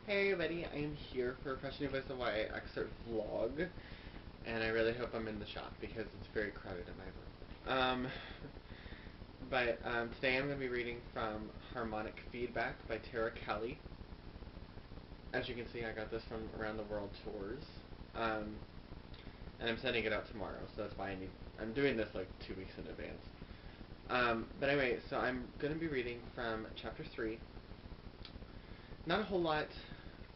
Hey everybody, I am here for a Fresh New Voice of YA Excerpt vlog, and I really hope I'm in the shot because it's very crowded in my room. Today I'm going to be reading from Harmonic Feedback by Tara Kelly. As you can see, I got this from Around the World Tours, and I'm sending it out tomorrow, so that's why I'm doing this like 2 weeks in advance. But anyway, so I'm going to be reading from Chapter 3. Not a whole lot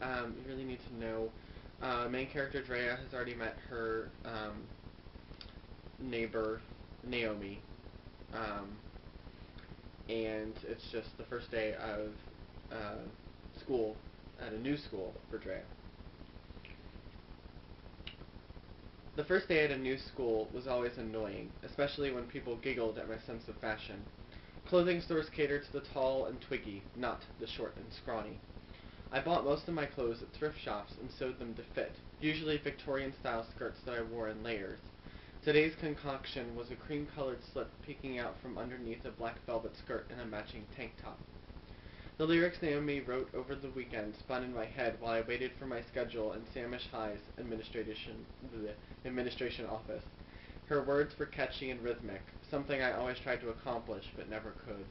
you really need to know. Main character Drea has already met her neighbor Naomi, and it's just the first day of school at a new school for Drea. The first day at a new school was always annoying, especially when people giggled at my sense of fashion. Clothing stores cater to the tall and twiggy, not the short and scrawny. I bought most of my clothes at thrift shops and sewed them to fit, usually Victorian-style skirts that I wore in layers. Today's concoction was a cream-colored slip peeking out from underneath a black velvet skirt and a matching tank top. The lyrics Naomi wrote over the weekend spun in my head while I waited for my schedule in Samish High's administration office. Her words were catchy and rhythmic, something I always tried to accomplish but never could.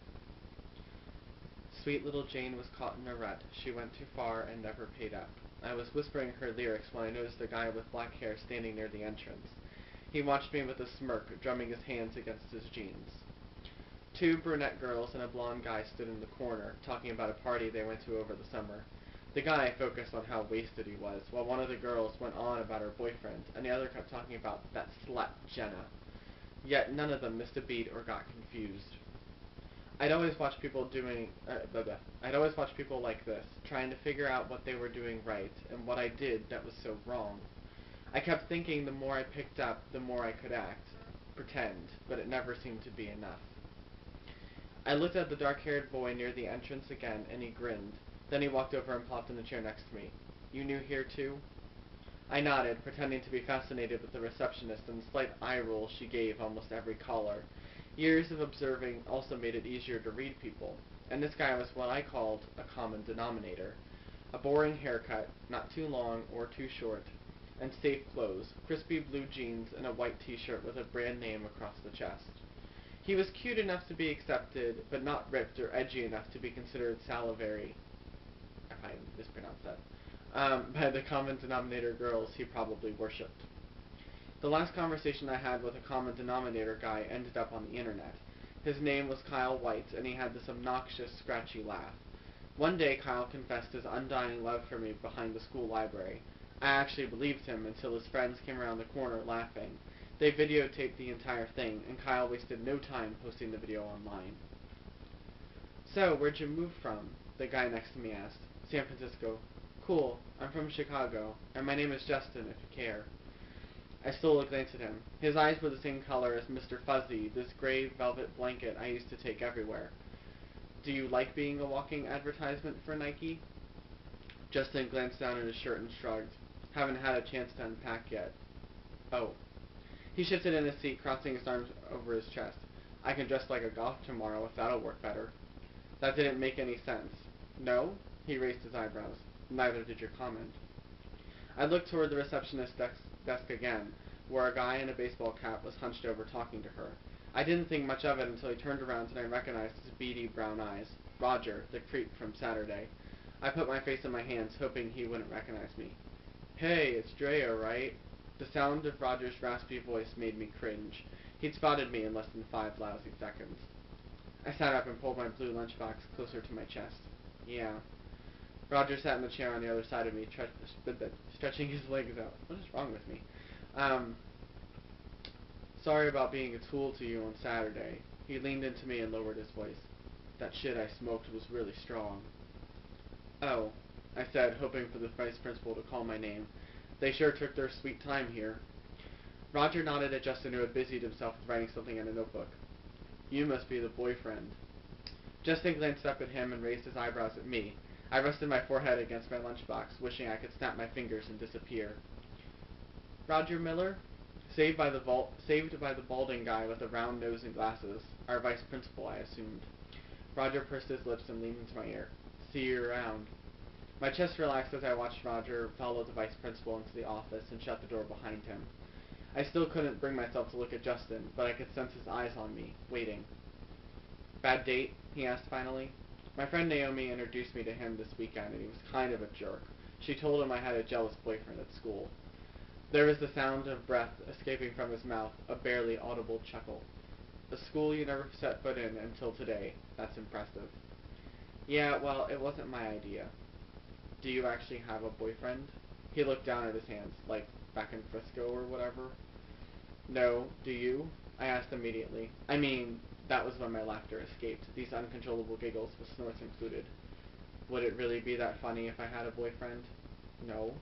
Sweet little Jane was caught in a rut. She went too far and never paid up. I was whispering her lyrics when I noticed a guy with black hair standing near the entrance. He watched me with a smirk, drumming his hands against his jeans. Two brunette girls and a blonde guy stood in the corner, talking about a party they went to over the summer. The guy focused on how wasted he was, while one of the girls went on about her boyfriend, and the other kept talking about that slut, Jenna. Yet none of them missed a beat or got confused. I'd always watch people like this, trying to figure out what they were doing right, and what I did that was so wrong. I kept thinking the more I picked up, the more I could pretend, but it never seemed to be enough. I looked at the dark-haired boy near the entrance again, and he grinned. Then he walked over and plopped in the chair next to me. "You new here, too?" I nodded, pretending to be fascinated with the receptionist and the slight eye roll she gave almost every caller. Years of observing also made it easier to read people, and this guy was what I called a common denominator. A boring haircut, not too long or too short, and safe clothes, crispy blue jeans and a white t-shirt with a brand name across the chest. He was cute enough to be accepted, but not ripped or edgy enough to be considered salivary, if I mispronounced that, by the common denominator girls he probably worshipped. The last conversation I had with a common denominator guy ended up on the internet. His name was Kyle White, and he had this obnoxious, scratchy laugh. One day Kyle confessed his undying love for me behind the school library. I actually believed him until his friends came around the corner laughing. They videotaped the entire thing, and Kyle wasted no time posting the video online. "So, where'd you move from?" the guy next to me asked. "San Francisco." "Cool. I'm from Chicago, and my name is Justin, if you care." I stole a glance at him. His eyes were the same color as Mr. Fuzzy, this gray velvet blanket I used to take everywhere. "Do you like being a walking advertisement for Nike?" Justin glanced down at his shirt and shrugged. "Haven't had a chance to unpack yet." "Oh." He shifted in his seat, crossing his arms over his chest. "I can dress like a goth tomorrow if that'll work better." That didn't make any sense. "No?" He raised his eyebrows. "Neither did your comment." I looked toward the receptionist's desk again, where a guy in a baseball cap was hunched over talking to her. I didn't think much of it until he turned around and I recognized his beady brown eyes. Roger, the creep from Saturday. I put my face in my hands, hoping he wouldn't recognize me. "Hey, it's Drea, right?" The sound of Roger's raspy voice made me cringe. He'd spotted me in less than 5 lousy seconds. I sat up and pulled my blue lunchbox closer to my chest. "Yeah." Roger sat in the chair on the other side of me, stretching his legs out. What is wrong with me? "Sorry about being a tool to you on Saturday." He leaned into me and lowered his voice. "That shit I smoked was really strong." "Oh," I said, hoping for the vice principal to call my name. "They sure took their sweet time here." Roger nodded at Justin, who had busied himself with writing something in a notebook. "You must be the boyfriend." Justin glanced up at him and raised his eyebrows at me. I rested my forehead against my lunchbox, wishing I could snap my fingers and disappear. "Roger Miller?" Saved by the balding guy with a round nose and glasses. Our vice principal, I assumed. Roger pursed his lips and leaned into my ear. "See you around." My chest relaxed as I watched Roger follow the vice principal into the office and shut the door behind him. I still couldn't bring myself to look at Justin, but I could sense his eyes on me, waiting. "Bad date?" he asked finally. My friend Naomi introduced me to him this weekend, and he was kind of a jerk. She told him I had a jealous boyfriend at school. There was the sound of breath escaping from his mouth, a barely audible chuckle. "A school you never set foot in until today. That's impressive." "Yeah, well, it wasn't my idea." "Do you actually have a boyfriend?" He looked down at his hands, like back in Frisco or whatever. "No, do you?" I asked immediately. That was when my laughter escaped, these uncontrollable giggles with snorts included. Would it really be that funny if I had a boyfriend? No.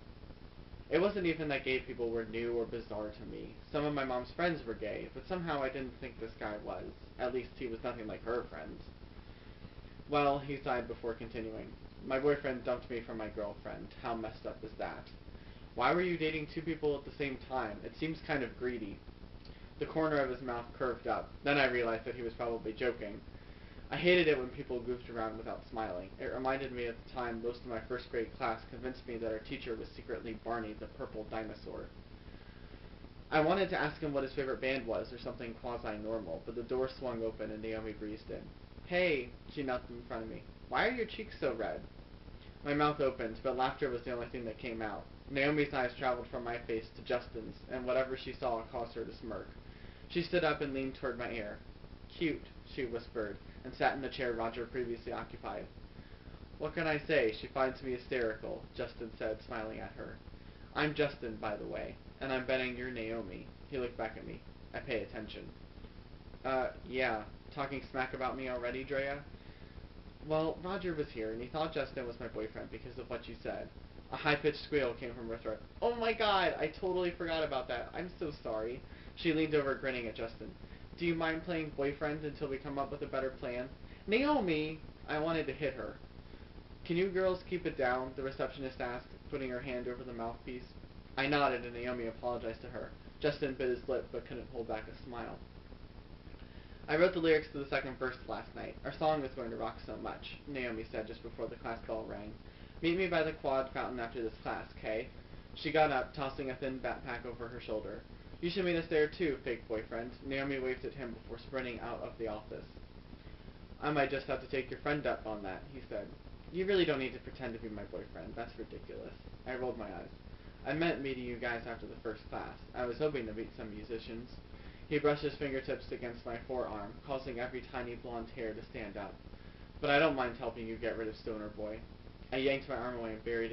It wasn't even that gay people were new or bizarre to me. Some of my mom's friends were gay, but somehow I didn't think this guy was. At least he was nothing like her friends. "Well," he sighed before continuing, "my boyfriend dumped me for my girlfriend. How messed up is that?" "Why were you dating two people at the same time? It seems kind of greedy." The corner of his mouth curved up. Then I realized that he was probably joking. I hated it when people goofed around without smiling. It reminded me of the time most of my first grade class convinced me that our teacher was secretly Barney the purple dinosaur. I wanted to ask him what his favorite band was, or something quasi-normal, but the door swung open and Naomi breezed in. "Hey," she knelt in front of me. "Why are your cheeks so red?" My mouth opened, but laughter was the only thing that came out. Naomi's eyes traveled from my face to Justin's, and whatever she saw caused her to smirk. She stood up and leaned toward my ear. "Cute," she whispered, and sat in the chair Roger previously occupied. "What can I say? She finds me hysterical," Justin said, smiling at her. "I'm Justin, by the way, and I'm betting you're Naomi." He looked back at me. I pay attention. Yeah. Talking smack about me already, Drea?" "Well, Roger was here, and he thought Justin was my boyfriend because of what you said." A high-pitched squeal came from her throat. "Oh my god, I totally forgot about that. I'm so sorry." She leaned over, grinning at Justin. "Do you mind playing boyfriend until we come up with a better plan?" "Naomi!" I wanted to hit her. "Can you girls keep it down?" the receptionist asked, putting her hand over the mouthpiece. I nodded, and Naomi apologized to her. Justin bit his lip, but couldn't hold back a smile. "I wrote the lyrics to the second verse last night. Our song is going to rock so much," Naomi said just before the class bell rang. "Meet me by the quad fountain after this class, Kay?" She got up, tossing a thin backpack over her shoulder. "You should meet us there too, fake boyfriend." Naomi waved at him before sprinting out of the office. "I might just have to take your friend up on that," he said. "You really don't need to pretend to be my boyfriend. That's ridiculous." I rolled my eyes. "I meant meeting you guys after the first class. I was hoping to meet some musicians." He brushed his fingertips against my forearm, causing every tiny blonde hair to stand up. "But I don't mind helping you get rid of Stoner Boy." I yanked my arm away and buried it